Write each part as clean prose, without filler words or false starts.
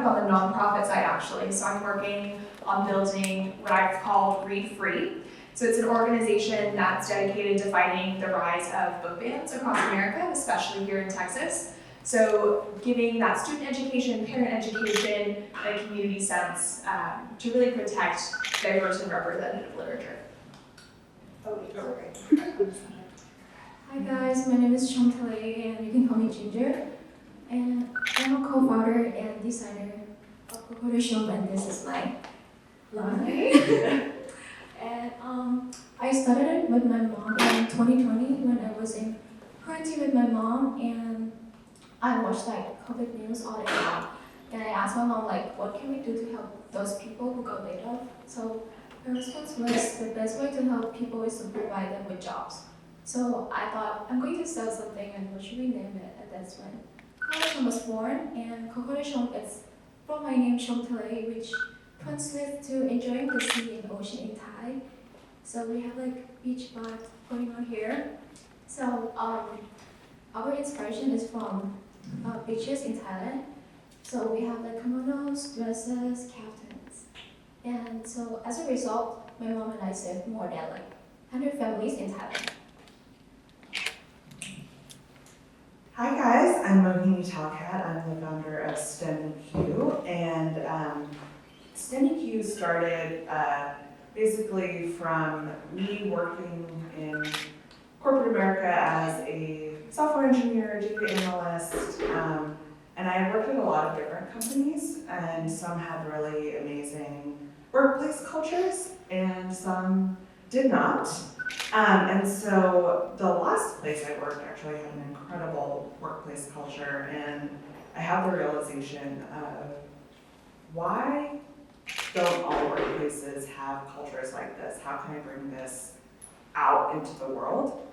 on the nonprofit side actually. So I'm working on building what I've called Read Free. So it's an organization that's dedicated to fighting the rise of book bans across America, especially here in Texas. So giving that student education, parent education, and a community sense to really protect diverse and representative literature. Hi guys, my name is Chantale and you can call me Ginger. And I'm a co-founder and designer of COCO De CHOM, and this is my latte. And I started it with my mom in 2020 when I was in quarantine with my mom, and I watched like COVID news all the time. And I asked my mom like, what can we do to help those people who got laid off? So her response was the best way to help people is to provide them with jobs. So I thought I'm going to sell something, and what should we name it? And that's when COCO De CHOM was born. And COCO De CHOM is from my name Chomtale, which translates to enjoying the sea and ocean in Thai. So we have like beach vibes going on here. So our inspiration is from beaches in Thailand. So we have like kimonos, dresses, kaftans. And so as a result, my mom and I served more than like 100 families in Thailand. Hi guys, I'm Mohini Talcat. I'm the founder of StemEQ, and StemEQ started basically from me working in corporate America as a software engineer, data analyst, and I worked at a lot of different companies, and some had really amazing workplace cultures, and some did not. And so the last place I worked actually had an incredible workplace culture, and I had the realization of why don't all workplaces have cultures like this? How can I bring this out into the world?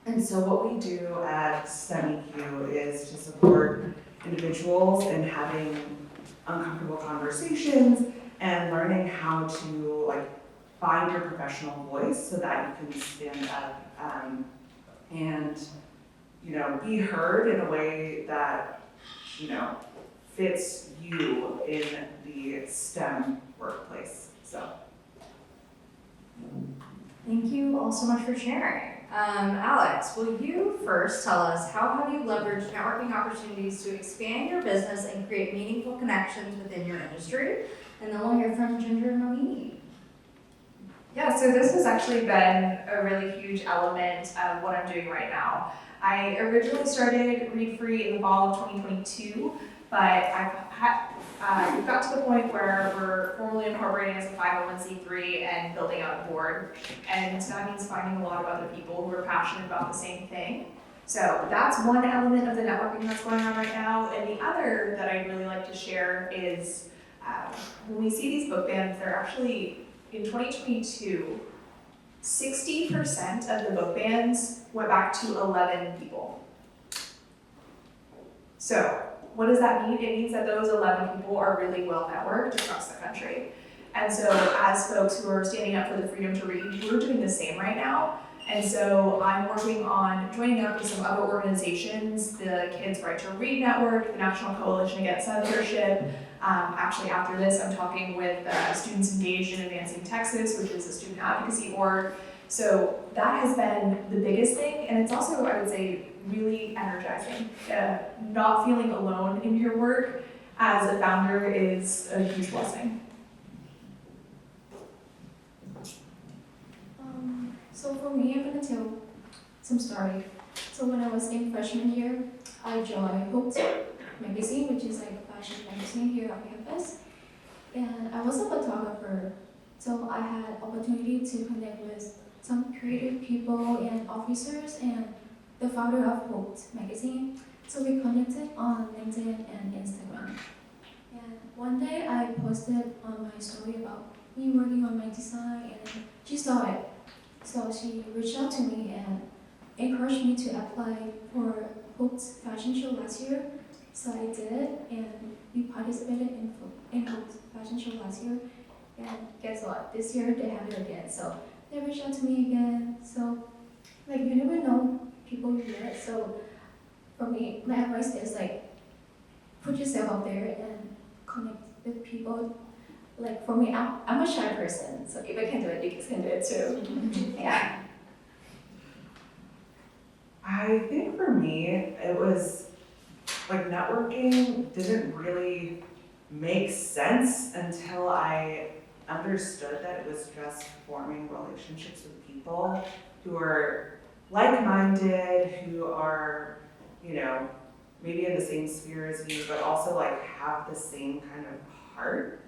And so what we do at StemEQ is to support individuals in having uncomfortable conversations and learning how to find your professional voice so that you can stand up and be heard in a way that fits you in the STEM workplace. So thank you all so much for sharing. Alex, will you first tell us how have you leveraged networking opportunities to expand your business and create meaningful connections within your industry? And then we'll hear from Ginger and Mohini. Yeah, so this has actually been a really huge element of what I'm doing right now. I originally started Read Free in the fall of 2022, but we've got to the point where we're formally incorporating as a 501c3 and building out a board. And that means finding a lot of other people who are passionate about the same thing. So that's one element of the networking that's going on right now. And the other that I'd really like to share is when we see these book bans, they're actually, in 2022, 60% of the book bans went back to 11 people. So what does that mean? It means that those 11 people are really well networked across the country. And so as folks who are standing up for the freedom to read, we're doing the same right now. And so I'm working on joining up with some other organizations, the Kids Right to Read Network, the National Coalition Against Censorship. Actually, after this, I'm talking with Students Engaged in Advancing Texas, which is a student advocacy org. So that has been the biggest thing, and it's also, I would say, really energizing. Not feeling alone in your work as a founder is a huge blessing. So for me, I'm gonna tell some story. So when I was in freshman year, I joined Hooked magazine, which is like a fashion magazine here on campus. And I was a photographer, so I had opportunity to connect with some creative people and officers and the founder of Hooked magazine. So we connected on LinkedIn and Instagram. And one day I posted on my story about me working on my design, and she saw it. So she reached out to me and encouraged me to apply for Hooked fashion show last year. So I did, and we participated in Hooked fashion show last year. And guess what? This year they have it again. So they reached out to me again. So you never know people you met. So for me, my advice is put yourself out there and connect with people. Like for me, I'm a shy person, so if I can do it, you guys can do it too. Yeah. I think for me, it was like networking didn't really make sense until I understood that it was just forming relationships with people who are like-minded, who are, you know, maybe in the same sphere as you, but also like have the same kind of heart.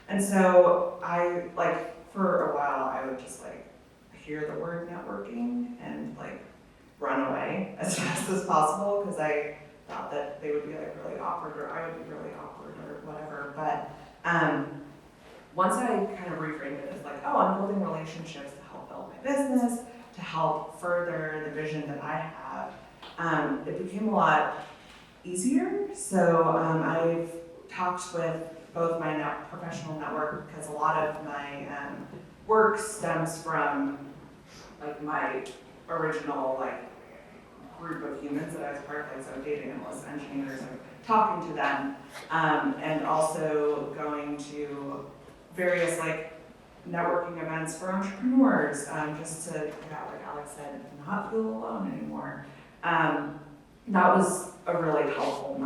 And so I, like, for a while, I would just like hear the word networking and like run away as fast as possible because I thought that they would be like really awkward or I would be really awkward or whatever. But once I kind of reframed it as like, oh, I'm building relationships to help build my business, to help further the vision that I have, it became a lot easier. So I've talked with both my professional network because a lot of my work stems from like my original like group of humans that I was part of, like so data analysts, engineers, and talking to them, and also going to various like networking events for entrepreneurs, just to, yeah, like Alex said, not feel alone anymore. That was a really helpful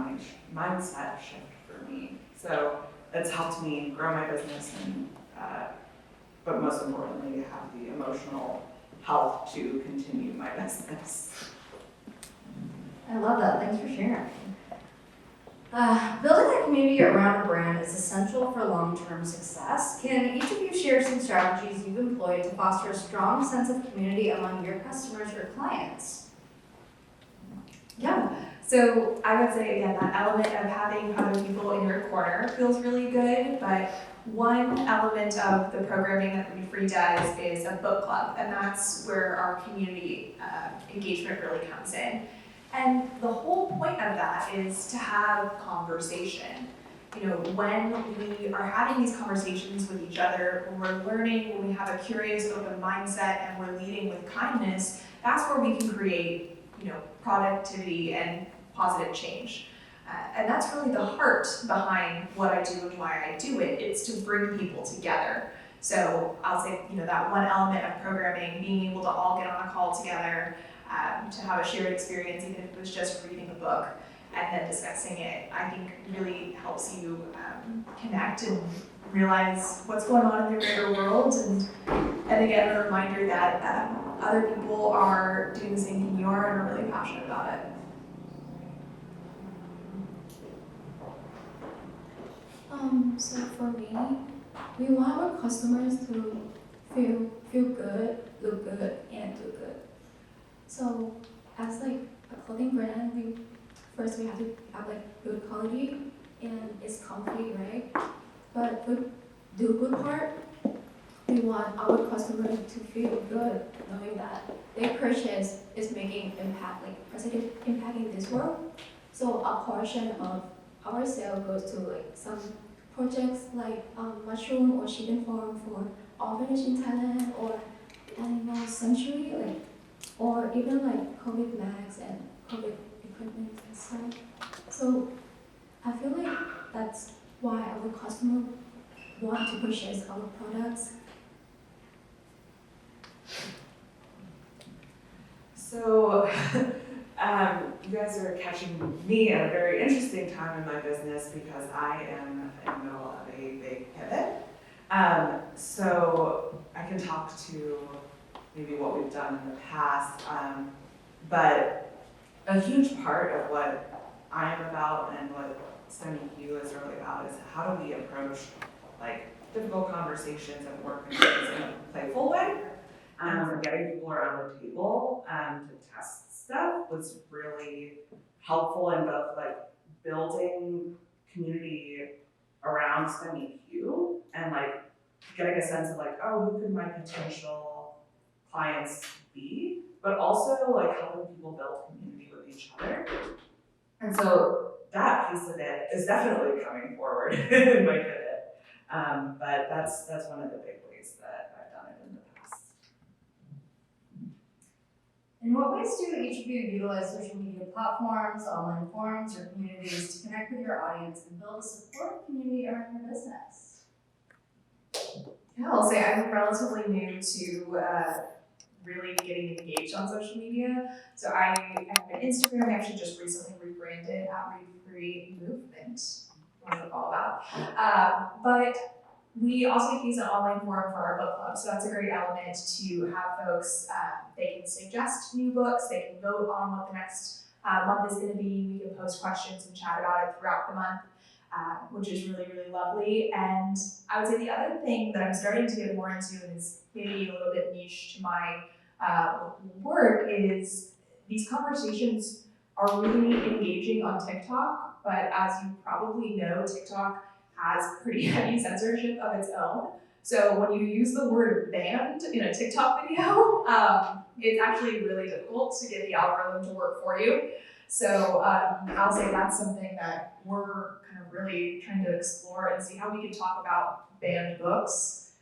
mindset shift for me. So it's helped me grow my business and, but most importantly, have the emotional health to continue my business. I love that. Thanks for sharing. Building a community around a brand is essential for long-term success. Can each of you share some strategies you've employed to foster a strong sense of community among your customers or clients? Yeah, so I would say again, that element of having other people in your corner feels really good, but one element of the programming that Read Free does is a book club, and that's where our community engagement really comes in. And the whole point of that is to have conversation. You know, when we are having these conversations with each other, when we're learning, when we have a curious, open mindset, and we're leading with kindness, that's where we can create, you know, productivity and positive change. And that's really the heart behind what I do and why I do it. It's to bring people together. So I'll say, you know, that one element of programming, being able to all get on a call together, to have a shared experience, even if it was just reading a book and then discussing it, I think really helps you connect and realize what's going on in the greater world. And again, a reminder that other people are doing the same thing you are and are really passionate about it. So for me, we want our customers to feel good, look good, and do good. So as like a clothing brand, we have to have like good quality and it's comfy, right? But the do good part, we want our customers to feel good knowing that their purchase is making impact, like positive impact in this world. So a portion of our sale goes to like some projects like mushroom or chicken farm for orphanage in Thailand or animal sanctuary, like, or even like COVID masks and COVID equipment and stuff. So I feel like that's why our customer want to purchase our products. So, you guys are catching me at a very interesting time in my business because I am in the middle of a big pivot. So I can talk to maybe what we've done in the past, but a huge part of what I'm about and what StemEQ is really about is how do we approach like difficult conversations at work and things in a playful way. Getting people around the table to test stuff was really helpful in both like building community around StemEQ and like getting a sense of like, oh, who could my potential clients be, but also like helping people build community with each other. And so that piece of it is definitely coming forward in my pivot. But that's one of the big ways that I've done it in the past. And what ways do each of you utilize social media platforms, online forums, or communities to connect with your audience and build a supportive community around your business? Yeah, I'll say I'm relatively new to really getting engaged on social media. So I have an Instagram. I actually just recently rebranded at Read Free Movement. What is it all about? But we also use an online forum for our book club. So that's a great element to have folks, they can suggest new books, they can vote on what the next month is going to be. We can post questions and chat about it throughout the month. Which is really, really lovely. And I would say the other thing that I'm starting to get more into, and is maybe a little bit niche to my work, is these conversations are really engaging on TikTok, but as you probably know, TikTok has pretty heavy censorship of its own. So when you use the word banned in a TikTok video, it's actually really difficult to get the algorithm to work for you. So I'll say that's something that we're kind of really trying to explore and see how we can talk about banned books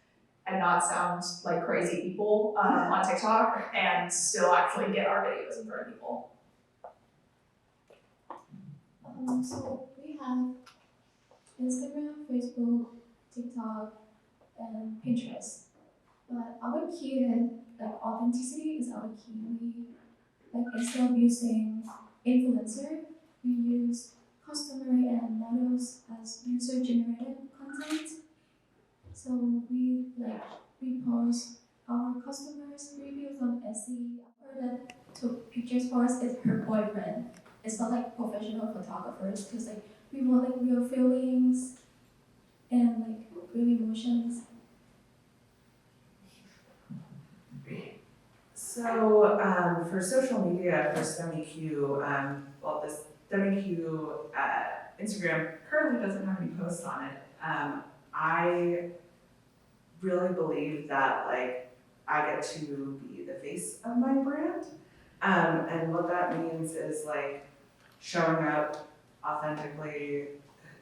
and not sound like crazy people on TikTok and still actually get our videos in front of people. So we have Instagram, Facebook, TikTok, and Pinterest. But our key is authenticity is our key. We instead of using influencer, we use customer and models as user generated content. So we post our customers' reviews on Etsy. Her that took pictures for us is her boyfriend. It's not like professional photographers because we want real feelings and real emotions. So for social media, for StemEQ, well, this StemEQ Instagram currently doesn't have any posts on it. I really believe that I get to be the face of my brand, and what that means is showing up authentically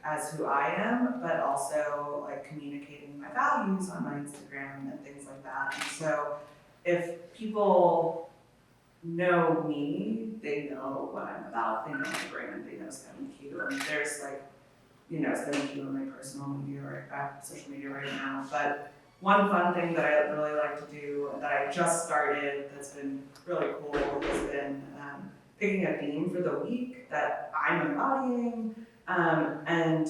as who I am, but also communicating my values on my Instagram and things like that. And so if people know me, they know what I'm about, they know my brand, they know StemEQ, and there's StemEQ on my personal media or social media right now. But one fun thing that I really like to do that I just started that's been really cool has been picking a theme for the week that I'm embodying, and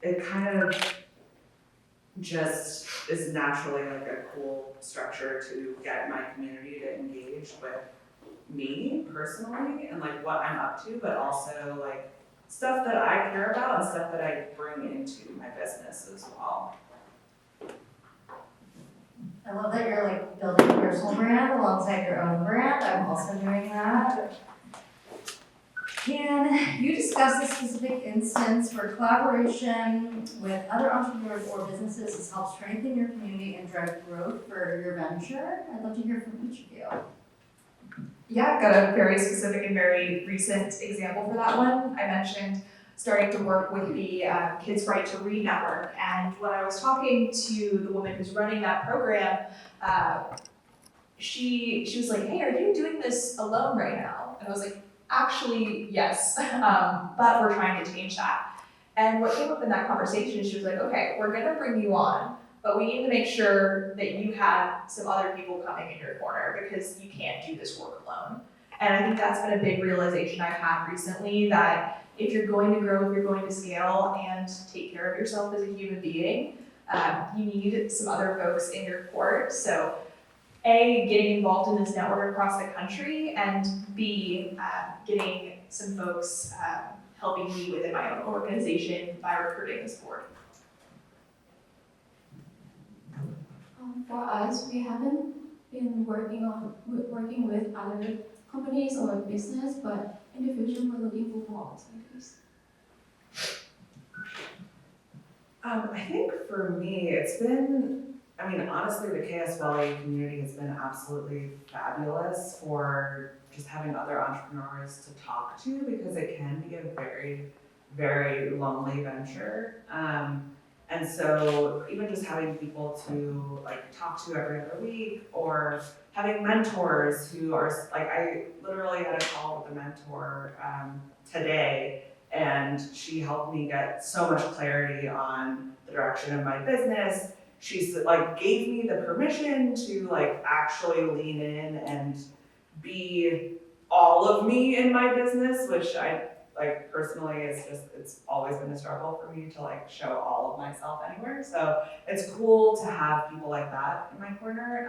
it kind of just is naturally a cool structure to get my community to engage with me personally and what I'm up to, but also stuff that I care about and stuff that I bring into my business as well. I love that you're building a personal brand alongside your own brand. I'm also doing that. Can you discuss a specific instance where collaboration with other entrepreneurs or businesses has helped strengthen your community and drive growth for your venture? I'd love to hear from each of you. Yeah, I've got a very specific and very recent example for that one. I mentioned starting to work with the Kids Right to Read Network, and when I was talking to the woman who's running that program, she was like, "Hey, are you doing this alone right now?" And I was like, "Actually, yes, but we're trying to change that." And what came up in that conversation, she was like, "Okay, we're gonna bring you on, but we need to make sure that you have some other people coming in your corner because you can't do this work alone." And I think that's been a big realization I've had recently, that if you're going to grow, if you're going to scale and take care of yourself as a human being, you need some other folks in your court. So A, getting involved in this network across the country, and B, getting some folks helping me within my own organization by recruiting this board. For us, we haven't been working with other companies or business, but in the future, we're looking for more opportunities. I think for me, it's been, honestly, the KS Valley community has been absolutely fabulous for just having other entrepreneurs to talk to, because it can be a very, very lonely venture. And so even just having people to like talk to every other week, or having mentors who are like, I literally had a call with a mentor today, and she helped me get so much clarity on the direction of my business. She's like gave me the permission to like actually lean in and be all of me in my business, which I like personally it's always been a struggle for me to like show all of myself anywhere. So it's cool to have people like that in my corner.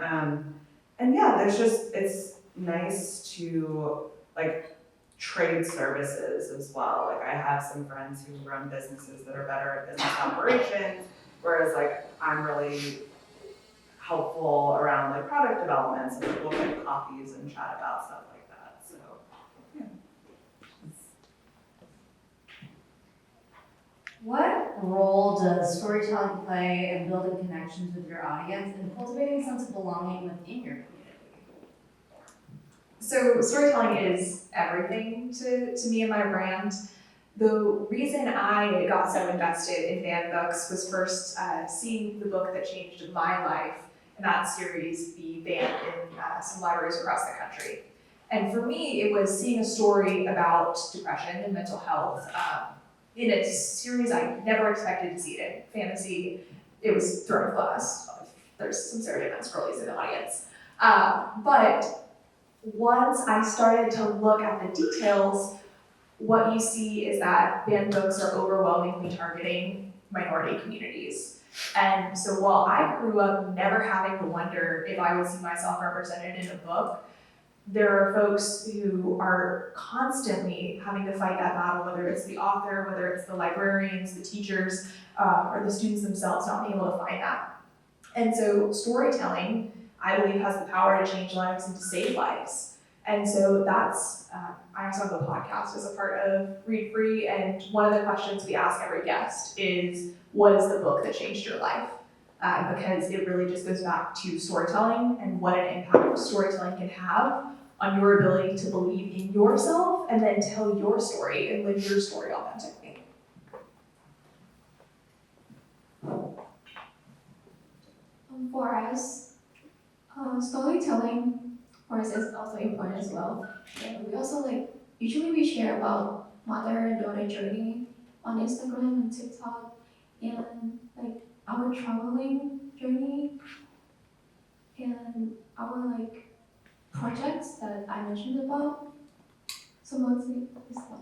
And yeah, it's nice to like trade services as well. Like I have some friends who run businesses that are better at business operations, whereas like I'm really helpful around like product development, so we'll get coffees and chat about stuff like that. So yeah. What role does storytelling play in building connections with your audience and cultivating a sense of belonging within your community? So storytelling is everything to me and my brand. The reason I got so invested in banned books was first seeing the book that changed my life, and that series be banned in some libraries across the country. And for me, it was seeing a story about depression and mental health in a series I never expected to see it in. Fantasy, it was thrown glass. There's some Saturday Night Scrollies in the audience. But once I started to look at the details, what you see is that banned books are overwhelmingly targeting minority communities. And so while I grew up never having to wonder if I would see myself represented in a book, there are folks who are constantly having to fight that battle, whether it's the author, whether it's the librarians, the teachers, or the students themselves not being able to find that. And so storytelling, I believe, has the power to change lives and to save lives. And so that's, I also have a podcast as a part of Read Free, and one of the questions we ask every guest is, what is the book that changed your life? Because it really just goes back to storytelling and what an impact storytelling can have on your ability to believe in yourself and then tell your story and live your story authentically. For us, storytelling for us is also important as well. And we also usually we share about mother and daughter journey on Instagram and TikTok, and our traveling journey and our projects that I mentioned about. So mostly this stuff.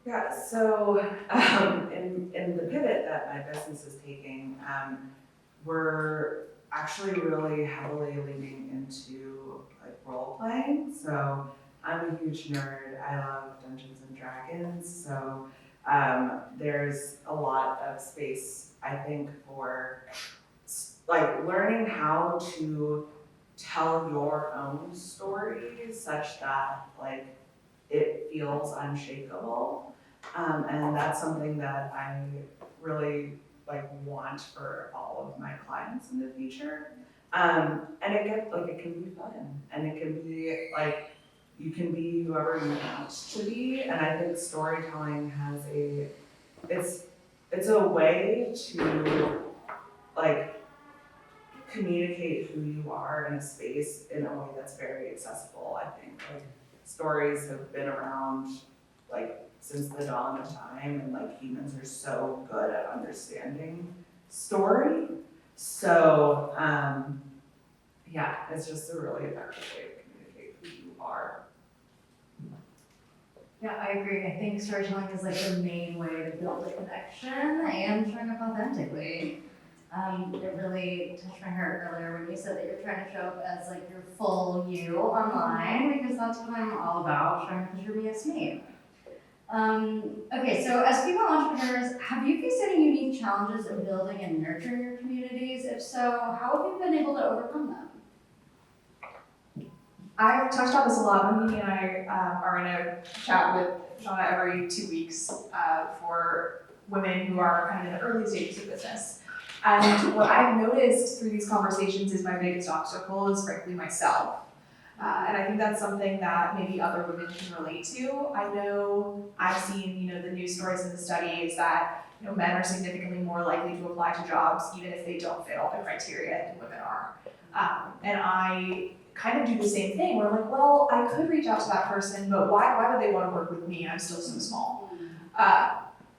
Yeah, so in the pivot that my business is taking, we're actually really heavily leaning into role playing. So I'm a huge nerd. I love Dungeons and Dragons. So there's a lot of space, I think, for learning how to tell your own story such that it feels unshakable. And that's something that I really want for all of my clients in the future. And it can be fun, and it can be you can be whoever you want to be. And I think storytelling has it's a way to communicate who you are in a space in a way that's very accessible. I think stories have been around since the dawn of time, and humans are so good at understanding story. So yeah, it's just a really effective way to communicate who you are. Yeah, I agree. I think storytelling is the main way to build a connection and showing up authentically. It really touched my heart earlier when you said that you're trying to show up as your full you online, because that's what I'm all about, showing up as your BS me. Okay, so as female entrepreneurs, have you faced any unique challenges in building and nurturing your communities? If so, how have you been able to overcome them? I've talked about this a lot. Mimi and I are in a chat with Shauna every 2 weeks for women who are kind of in the early stages of business. And what I've noticed through these conversations is my biggest obstacle is frankly myself. And I think that's something that maybe other women can relate to. I know I've seen, the news stories and the studies that, men are significantly more likely to apply to jobs even if they don't fit all the criteria than women are. And I kind of do the same thing where I'm like, well, I could reach out to that person, but why would they want to work with me? I'm still so small.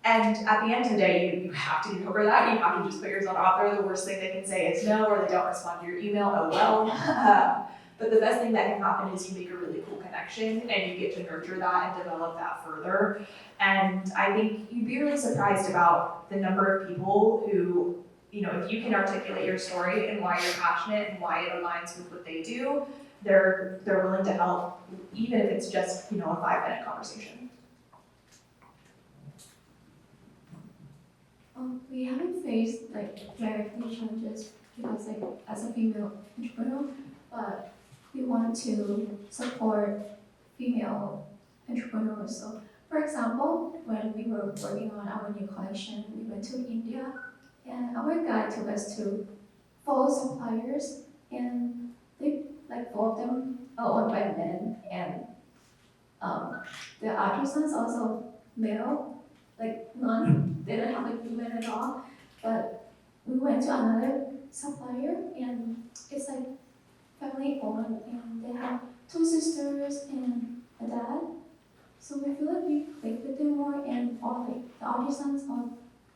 And at the end of the day, you have to get over that. You have to just put yourself out there. The worst thing they can say is no, or they don't respond to your email. Oh well. But the best thing that can happen is you make a really cool connection and you get to nurture that and develop that further. And I think you'd be really surprised about the number of people who, if you can articulate your story and why you're passionate and why it aligns with what they do, they're willing to help, even if it's just, a 5-minute conversation. We haven't faced directly challenges because as a female entrepreneur, but we want to support female entrepreneurs. So for example, when we were working on our new collection, we went to India and our guide took us to 4 suppliers and they 4 of them are owned by men and the artisans also male. None, they don't have women at all. But we went to another supplier and it's family owned and they have 2 sisters and a dad. So we feel like we click with them more and all the artisans are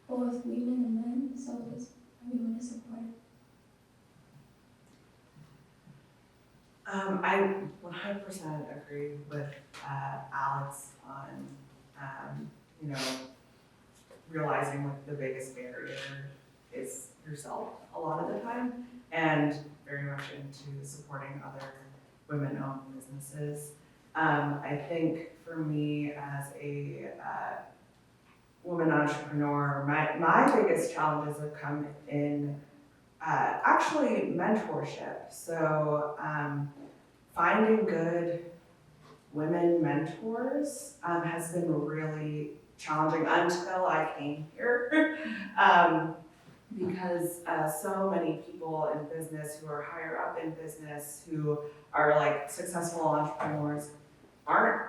both women and men, so it's we want to support. I 100% agree with Alex on, realizing what the biggest barrier is yourself a lot of the time, and very much into supporting other women-owned businesses. I think for me as a woman entrepreneur, my biggest challenges have come in actually mentorship. So finding good women mentors has been really challenging until I came here. Because so many people in business who are higher up in business, who are successful entrepreneurs, aren't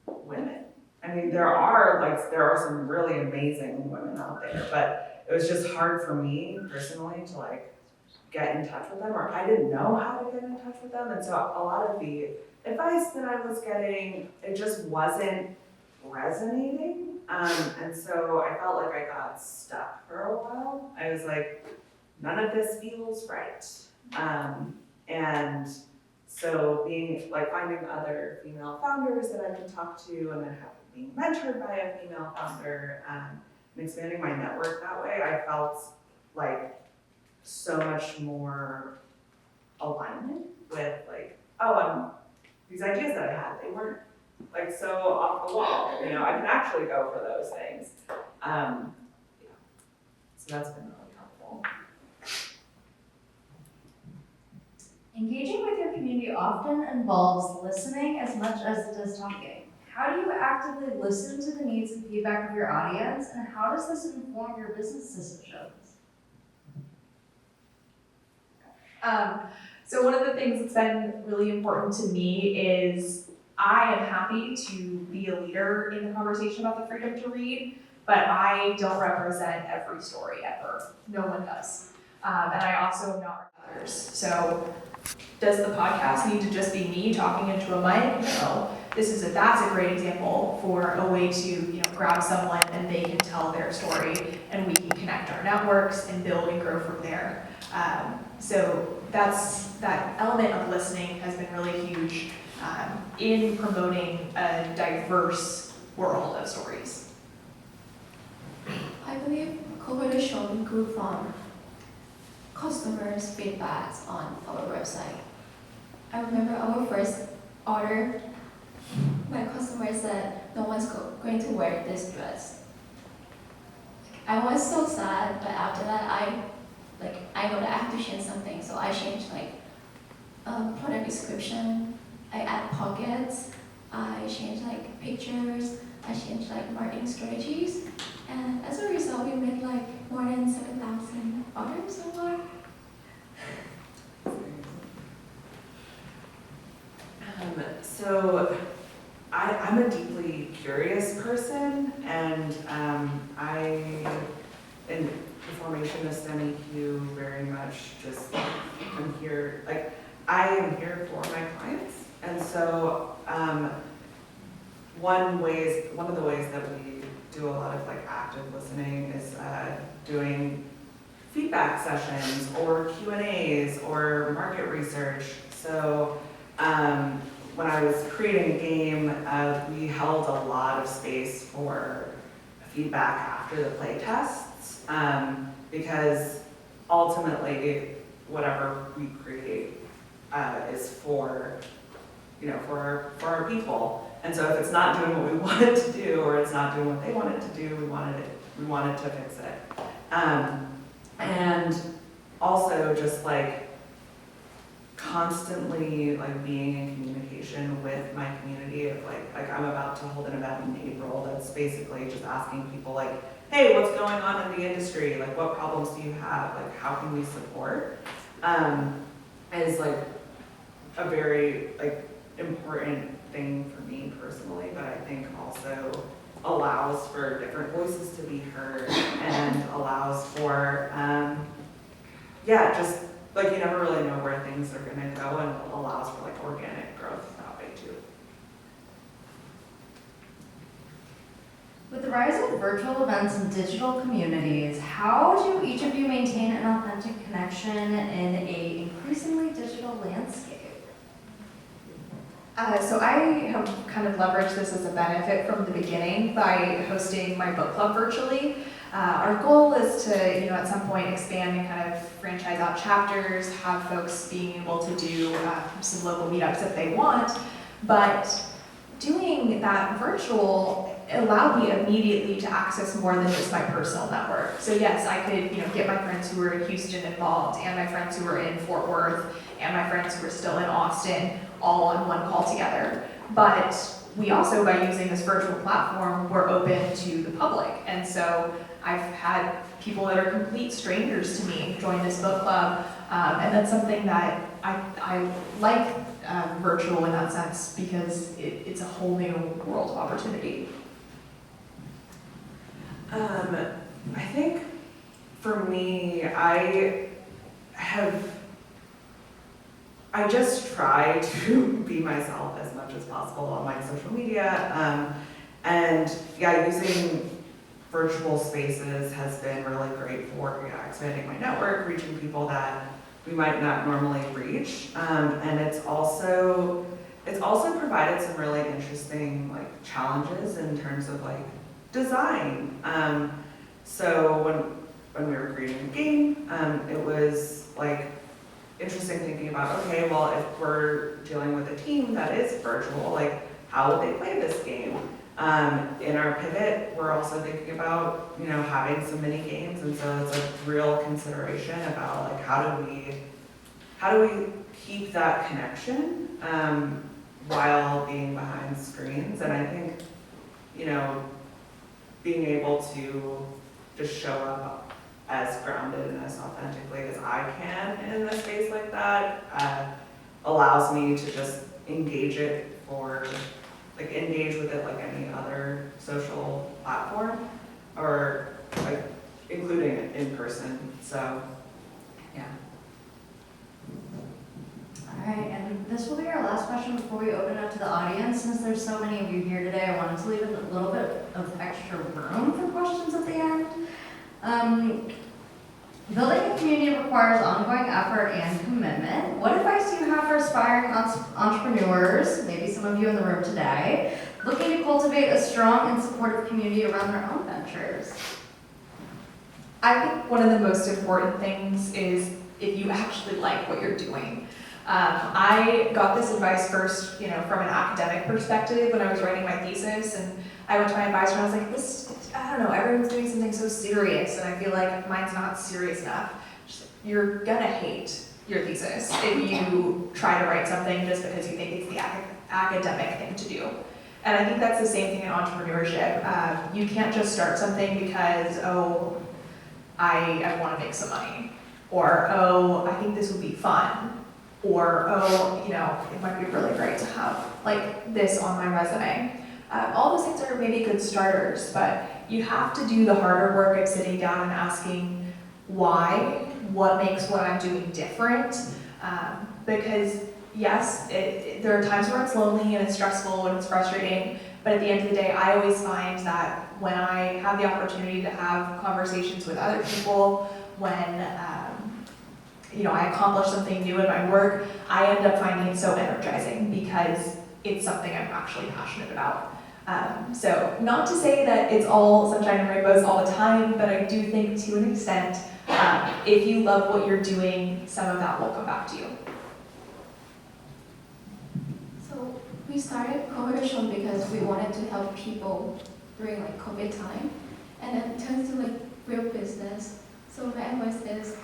women. I mean, there are some really amazing women out there, but it was just hard for me personally to get in touch with them, or I didn't know how to get in touch with them. And so a lot of the advice that I was getting, it just wasn't resonating. And so I felt like I got stuck for a while. I was like, none of this feels right. And so finding other female founders that I can talk to and then being mentored by a female founder and expanding my network that way, I felt like so much more alignment with these ideas that I had, they weren't so off the wall. I can actually go for those things. So that's been really helpful. Engaging with your community often involves listening as much as it does talking. How do you actively listen to the needs and feedback of your audience, and how does this inform your business decisions? So one of the things that's been really important to me is I am happy to be a leader in the conversation about the freedom to read, but I don't represent every story ever. No one does. And I also am not others. So does the podcast need to just be me talking into a mic? No. That's a great example for a way to grab someone and they can tell their story and we can connect our networks and build and grow from there. So that element of listening has been really huge in promoting a diverse world of stories. I believe COCO De CHOM grew from customers' feedbacks on our website. I remember our first order, my customer said, no one's going to wear this dress. I was so sad, but after that, I know that I have to change something, so I changed product description, I add pockets, I changed pictures, I changed marketing strategies, and as a result, we made more than 7,000 orders so far. so I'm a deeply curious person, and in the formation of StemEQ, very much just I'm here, like, I am here for my clients. And so one of the ways that we do a lot of like active listening is doing feedback sessions or Q&As or market research. So when I was creating a game, we held a lot of space for feedback after the play tests, because ultimately whatever we create is for our people. And so if it's not doing what we want it to do, or it's not doing what they want it to do, we wanted to fix it. And also just like constantly like being in communication with my community of like I'm about to hold an event in April that's basically just asking people like, hey, what's going on in the industry? Like, what problems do you have? Like, how can we support? Is like a very like important thing for me personally, but I think also allows for different voices to be heard and allows for just like you never really know where things are going to go, and allows for like organic growth that way too. With the rise of virtual events and digital communities, how do each of you maintain an authentic connection in a increasingly digital landscape? So I have kind of leveraged this as a benefit from the beginning by hosting my book club virtually. Our goal is to, at some point expand and kind of franchise out chapters, have folks being able to do some local meetups if they want, but doing that virtual allowed me immediately to access more than just my personal network. So yes, I could, get my friends who were in Houston involved, and my friends who were in Fort Worth, and my friends who were still in Austin, all on one call together. But we also, by using this virtual platform, we're open to the public. And so I've had people that are complete strangers to me join this book club, and that's something that I like virtual in that sense, because it's a whole new world of opportunity. I think for me, I just try to be myself as much as possible on my social media. And yeah, using virtual spaces has been really great for expanding my network, reaching people that we might not normally reach. And it's also provided some really interesting like challenges in terms of like design. So when we were creating a game, it was like interesting thinking about, okay, well, if we're dealing with a team that is virtual, like how would they play this game? In our pivot, we're also thinking about, having some mini games, and so it's a real consideration about like how do we keep that connection while being behind screens. And I think, being able to just show up as grounded and as authentically as I can in a space like that allows me to just engage with it like any other social platform, or like including it in person. So yeah. All right, and this will be our last question before we open it up to the audience. Since there's so many of you here today, I wanted to leave a little bit of extra room for questions at the end. Building a community requires ongoing effort and commitment. What advice do you have for aspiring entrepreneurs, maybe some of you in the room today, looking to cultivate a strong and supportive community around their own ventures? I think one of the most important things is if you actually like what you're doing. I got this advice first, from an academic perspective when I was writing my thesis, and I went to my advisor and I was like, I don't know, everyone's doing something so serious, and I feel like mine's not serious enough. You're gonna hate your thesis if you try to write something just because you think it's the academic thing to do. And I think that's the same thing in entrepreneurship. You can't just start something because, I want to make some money, or, I think this would be fun. or, oh, you know, it might be really great to have like this on my resume. All those things are maybe good starters, but you have to do the harder work of sitting down and asking why, what makes what I'm doing different, because yes, there are times where it's lonely and it's stressful and it's frustrating, but at the end of the day, I always find that when I have the opportunity to have conversations with other people, when you know, I accomplish something new in my work, I end up finding it so energizing because it's something I'm actually passionate about. So not to say that it's all sunshine and rainbows all the time, but I do think to an extent, if you love what you're doing, some of that will come back to you. So we started COCO De CHOM because we wanted to help people during like COVID time, and then it turns to like real business. So my advice is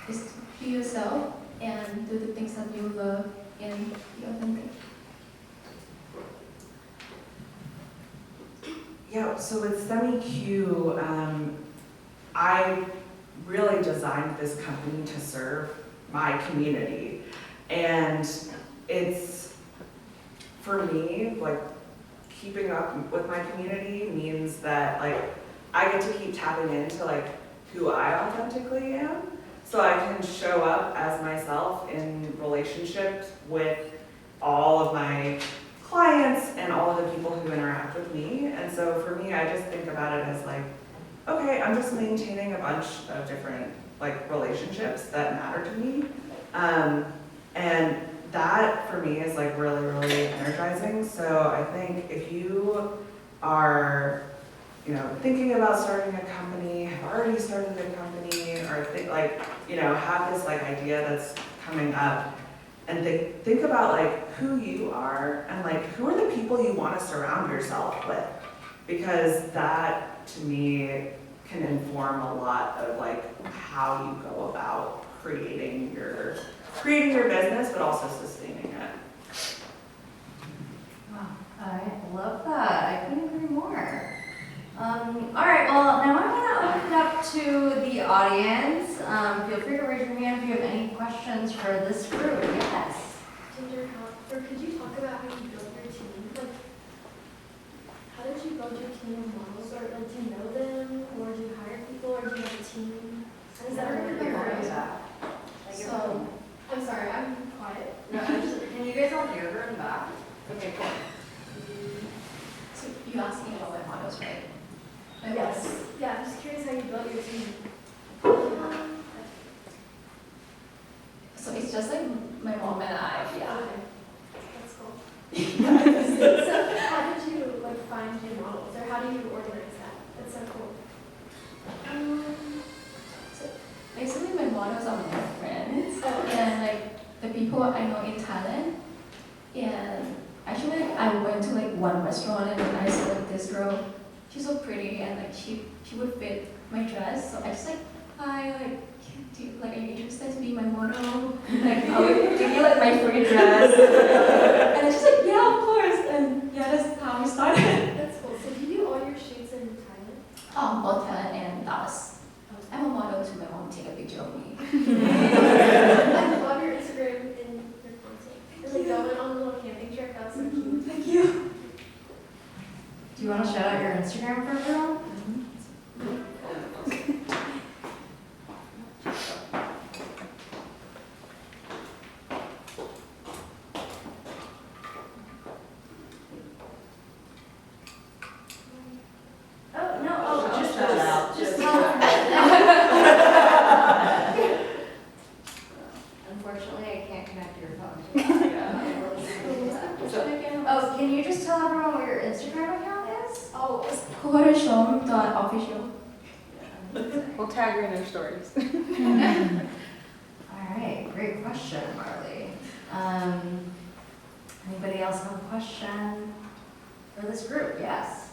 to be yourself and do the things that you love and be authentic. Yeah, so with StemEQ, I really designed this company to serve my community. And it's, for me, like, keeping up with my community means that, like, I get to keep tapping into, like, who I authentically am. So I can show up as myself in relationships with all of my clients and all of the people who interact with me. And so for me, I just think about it as like, okay, I'm just maintaining a bunch of different like relationships that matter to me. And that for me is like really, really energizing. So I think if you are, you know, thinking about starting a company, have already started a company, or think like, you know, have this like idea that's coming up, and think about like who you are and like who are the people you want to surround yourself with, because that to me can inform a lot of like how you go about creating your business, but also sustaining it. Wow, I love that. I couldn't agree more. All right, well, now I want to open it up to the audience. Feel free to raise your hand if you have any questions for this group. Yes. Ginger, could you talk about how you built your team? Like, how did you build your team of models? Or like, do you know them? Or do you hire people? Or do you have a team? How does that work? So I'm sorry, I'm quiet. No, can you guys all hear her in the back? Okay, cool. So you asking about my models, right? Yes. Yeah, I'm just curious how you built your team. So it's just like my mom and I, yeah. Okay. That's cool. So how did you like find your models? Or how do you organize that? That's so cool. So basically my models are my friends, Oh, and like the people I know in Thailand. And actually I went to like one restaurant and then I saw like this girl, she's so pretty and like she would fit my dress. So I just like, hi, like, are you interested to be my model? Like, I would give you like my free dress. And she's like, yeah, of course. And yeah, that's how we started. That's cool. So do you do all your shoots in Thailand? Both Thailand and Dallas. I'm a model to my mom, take a picture of me. I love your Instagram and your content. And like going on a little camping trip, that was so cute. Thank you. Do you want to shout out your Instagram for everyone? Oh, no, oh, just shout out. Just tell them. Unfortunately, I can't connect your phone. Oh, can you just tell everyone what your Instagram account is? Oh, it's COCO.official. We'll tag her in our stories. All right, great question, Marley. Anybody else have a question for this group? Yes.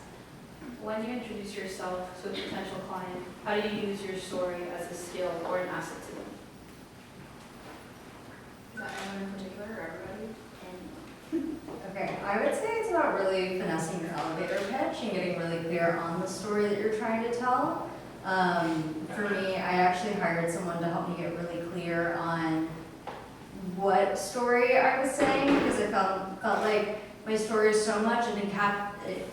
When you introduce yourself to a potential client, how do you use your story as a skill or an asset to them? Is that anyone in particular or everybody? Okay, I would say it's about really finessing your elevator pitch and getting really clear on the story that you're trying to tell. For me, I actually hired someone to help me get really clear on what story I was saying, because I felt like my story is so much and it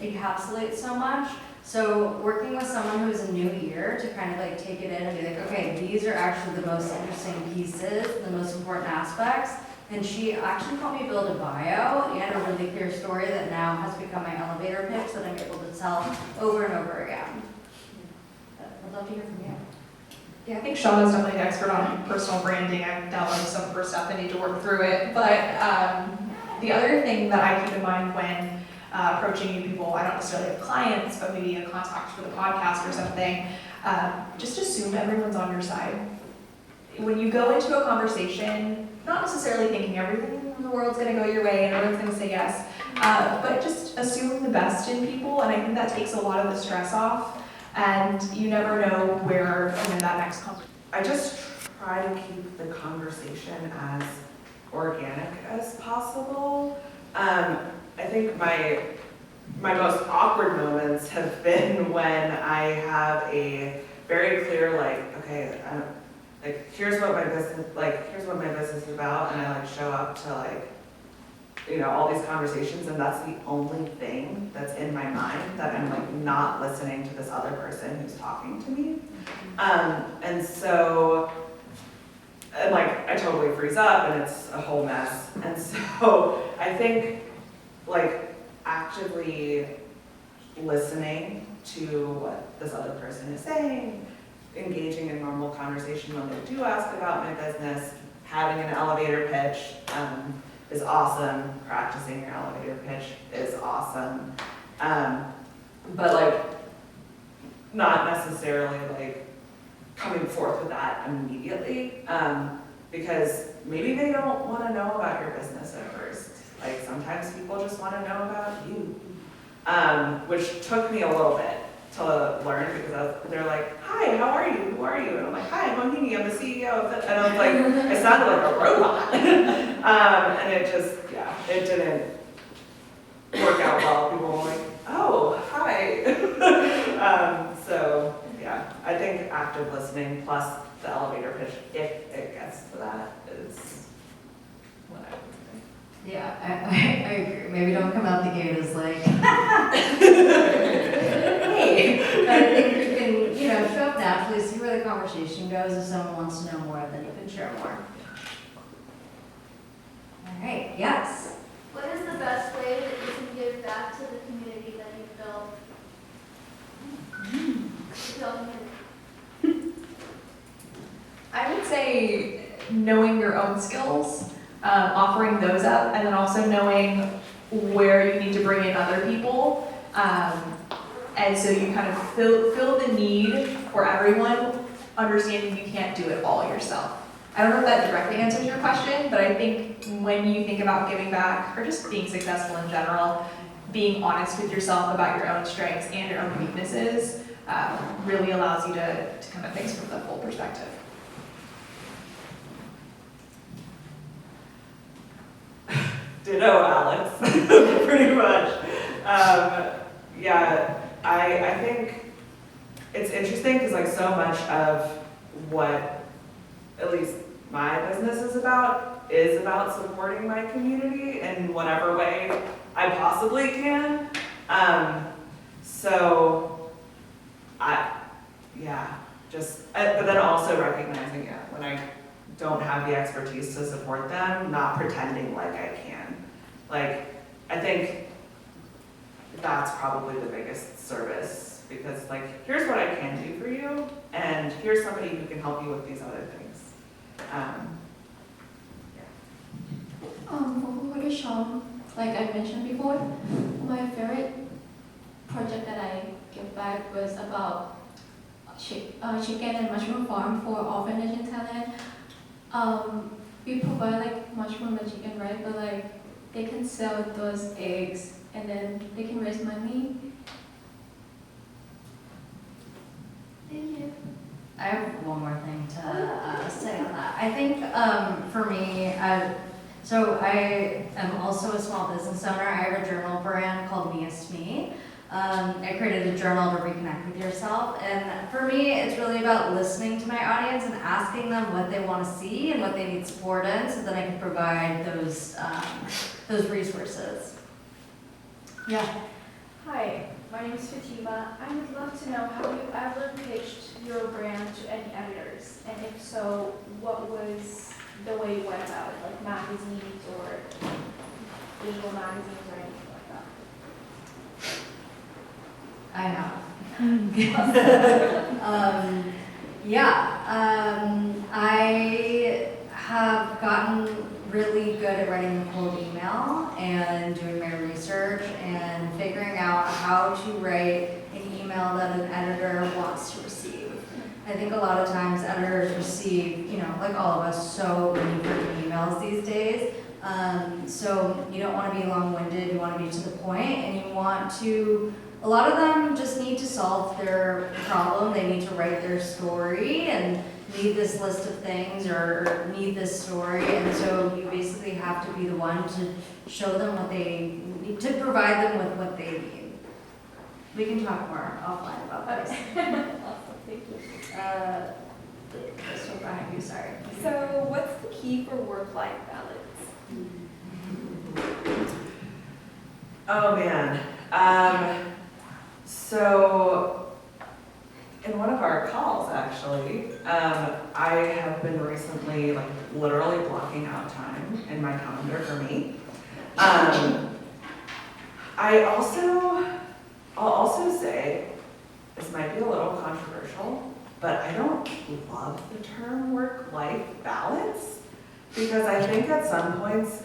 encapsulates so much. So working with someone who's a new ear to kind of like take it in and be like, okay, these are actually the most interesting pieces, the most important aspects. And she actually helped me build a bio and a really clear story that now has become my elevator pitch that I'm able to tell over and over again. I'd love to hear from you. Yeah, I think Shauna's definitely the expert on personal branding. I've dealt with some of her stuff and need to work through it. But the other thing that I keep in mind when approaching new people, I don't necessarily have clients, but maybe a contact for the podcast or something, just assume everyone's on your side. When you go into a conversation, not necessarily thinking everything in the world's gonna go your way and everyone's gonna say yes, but just assume the best in people, and I think that takes a lot of the stress off, and you never know where that next conversation. I just try to keep the conversation as organic as possible. I think my most awkward moments have been when I have a very clear, like, okay, like here's what my business is about, and I like show up to like, you know, all these conversations, and that's the only thing that's in my mind, that I'm like not listening to this other person who's talking to me. And so, and like I totally freeze up and it's a whole mess. And so I think like actively listening to what this other person is saying, engaging in normal conversation when they do ask about my business, having an elevator pitch is awesome. Practicing your elevator pitch is awesome. But like, not necessarily like coming forth with that immediately, because maybe they don't want to know about your business at first. Like sometimes people just want to know about you, which took me a little bit to learn, because they're like, hi, how are you? Who are you? And I'm like, hi, I'm Mohini, I'm the CEO of it. And I was like, I sounded like a robot. And it just, yeah, it didn't work out well. People were like, oh, hi. So yeah, I think active listening plus the elevator pitch, if it gets to that, is what I would say. Yeah, I agree. Maybe don't come out the gate as like, hey, but I think you can, you know, show up naturally, see where the conversation goes. If someone wants to know more, then you can share more. All right, yes. What is the best way that you can give back to the community that you've built? I would say knowing your own skills, offering those up, and then also knowing where you need to bring in other people. And so you kind of fill the need for everyone, understanding you can't do it all yourself. I don't know if that directly answers your question, but I think when you think about giving back or just being successful in general, being honest with yourself about your own strengths and your own weaknesses really allows you to come at things from the full perspective. Ditto, Alex, pretty much. Yeah, I think it's interesting because like so much of what at least my business is about supporting my community in whatever way I possibly can. So but then also recognizing it when I don't have the expertise to support them, not pretending like I can. Like, I think that's probably the biggest service, because like, here's what I can do for you, and here's somebody who can help you with these other things. For COCO De CHOM, like I mentioned before, my favorite project that I give back was about chicken and mushroom farm for orphanage in Thailand. We provide like mushroom and chicken, right? But like they can sell those eggs and then they can raise money. Thank you. I have one more thing to say on that. I think for me, so I am also a small business owner. I have a journal brand called Me is Me. I created a journal to reconnect with yourself. And for me, it's really about listening to my audience and asking them what they want to see and what they need support in, so that I can provide those resources. Yeah. Hi, my name is Fatima. I would love to know, have you ever pitched your brand to any editors? And if so, what was the way you went about it, like magazines or digital magazines or anything like that? I I have gotten really good at writing a cold email and doing my research and figuring out how to write an email that an editor wants to receive. I think a lot of times editors receive, like all of us, so many freaking emails these days. So you don't want to be long-winded, you want to be to the point, and you want to, a lot of them just need to solve their problem. They need to write their story and need this list of things or need this story, and so you basically have to be the one to show them what they need, to provide them with what they need. We can talk more offline about this. Awesome, thank you. This one behind you, sorry. So what's the key for work-life balance? Oh man. So in one of our calls, actually, I have been recently, like, literally blocking out time in my calendar for me. I'll also say, this might be a little controversial, but I don't love the term work-life balance, because I think at some points,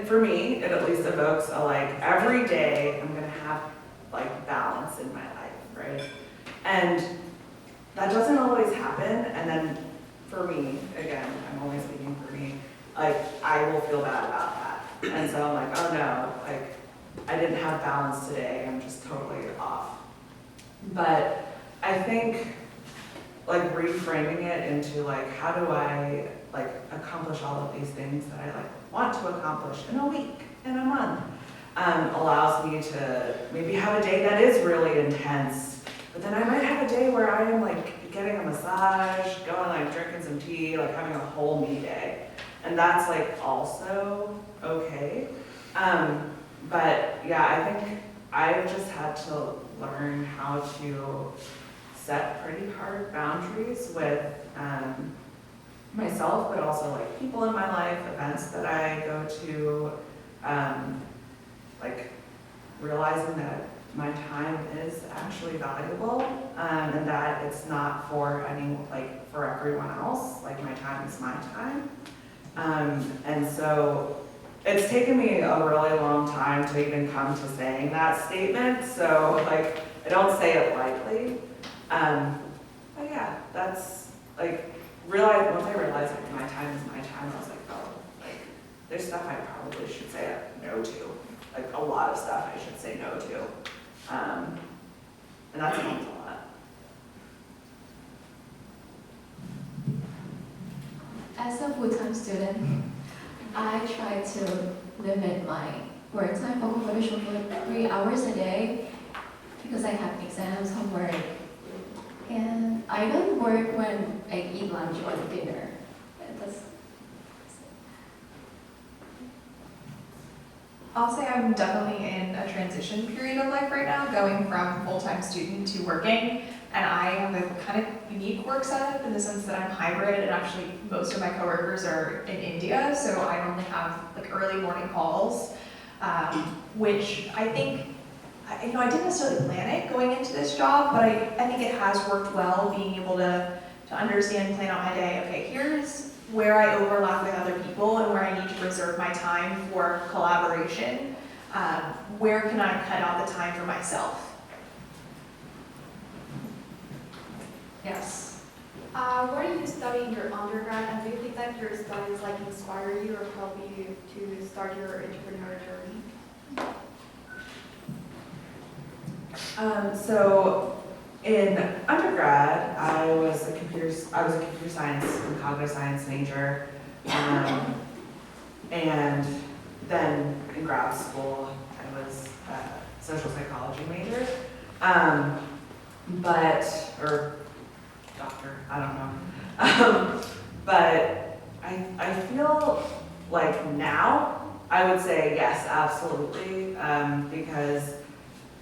for me, it at least evokes a, like, every day I'm gonna have, like, balance in my life, right? And that doesn't always happen, and then for me, again, I'm only speaking for me, like, I will feel bad about that. And so I'm like, oh no, like, I didn't have balance today, I'm just totally off. But I think, like, reframing it into, like, how do I, like, accomplish all of these things that I, like, want to accomplish in a week, in a month, allows me to maybe have a day that is really intense, but then I might have a day where I am, like, getting a massage, going, like, drinking some tea, like, having a whole me day. And that's, like, also okay. But yeah, I think I've just had to learn how to set pretty hard boundaries with myself, but also, like, people in my life, events that I go to, like, realizing that my time is actually valuable, and that it's not for for everyone else. Like, my time is my time. And so it's taken me a really long time to even come to saying that statement. So, like, I don't say it lightly. But yeah, that's, like, once I realized, like, my time is my time, I was like, oh, like, there's stuff I probably should say no to. Like, a lot of stuff I should say no to. And that's helped a lot. As a full-time student, I try to limit my work time for COCO DE CHOM for 3 hours a day because I have exams, homework, and I don't work when I eat lunch or dinner. That's I'll say I'm definitely in a transition period of life right now, going from full-time student to working. And I have a kind of unique work setup in the sense that I'm hybrid, and actually most of my coworkers are in India, so I only have, like, early morning calls, which I think, I didn't necessarily plan it going into this job, but I think it has worked well, being able to understand, plan out my day. Okay, here's where I overlap with other people and where I need to reserve my time for collaboration. Where can I cut out the time for myself? Yes. What are you studying your undergrad, and do you think that your studies, like, inspire you or help you to start your entrepreneurial journey? So in undergrad, I was a computer science and cognitive science major, and then in grad school, I was social psychology major. Or doctor, I don't know. But I feel like now I would say yes, absolutely, because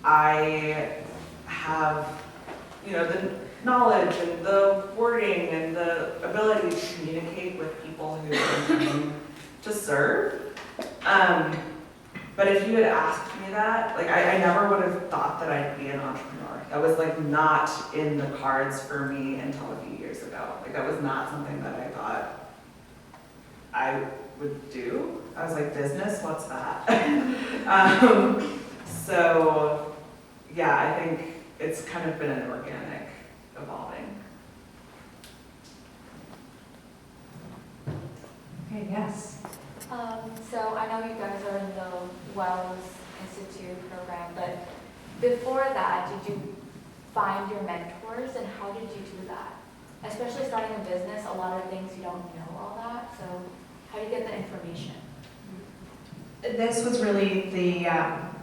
I have, the knowledge and the wording and the ability to communicate with people who I'm trying to serve. But if you had asked me that, like I never would have thought that I'd be an entrepreneur. That was like not in the cards for me until a few years ago. Like that was not something that I thought I would do. I was like, business, what's that? So yeah, I think it's kind of been an organic evolving. Okay, yes. So I know you guys are in the Wells Institute program, but before that, did you find your mentors and how did you do that? Especially starting a business, a lot of things you don't know all that, so how do you get the information? This was really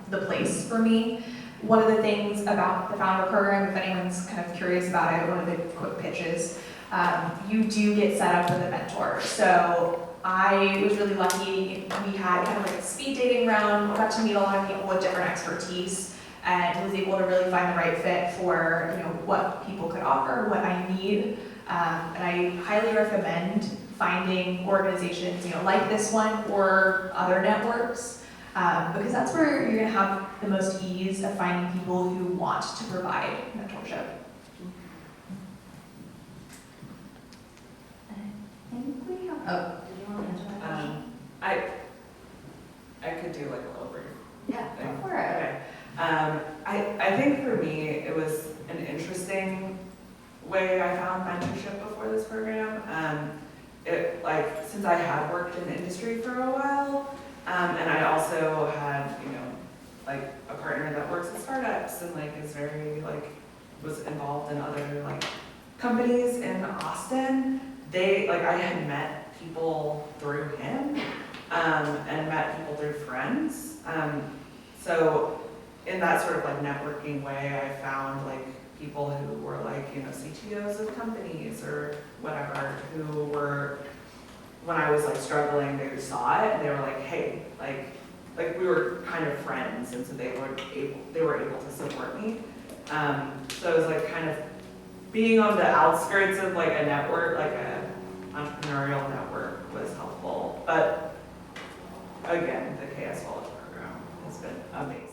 the place for me. One of the things about the FoundHER program, if anyone's kind of curious about it, one of the quick pitches, you do get set up with a mentor. So I was really lucky. We had kind of like a speed dating round, got to meet a lot of people with different expertise, and was able to really find the right fit for what people could offer, what I need. And I highly recommend finding organizations like this one or other networks, because that's where you're going to have the most ease of finding people who want to provide mentorship. I think we have. Oh. Did you want to answer that question? I could do like a little brief. Yeah, go for it. Okay. I think for me, it was an interesting way I found mentorship before this program. Since I had worked in the industry for a while, and I also had, a partner that works at startups and is very was involved in other companies in Austin. I had met people through him, and met people through friends. So in that sort of networking way, I found people who were CTOs of companies or whatever, who were, when I was struggling, they saw it and they were like, hey, we were kind of friends, and so they were able to support me. So it was kind of being on the outskirts of a network, a entrepreneurial network, was helpful. But again, the KS College program has been amazing.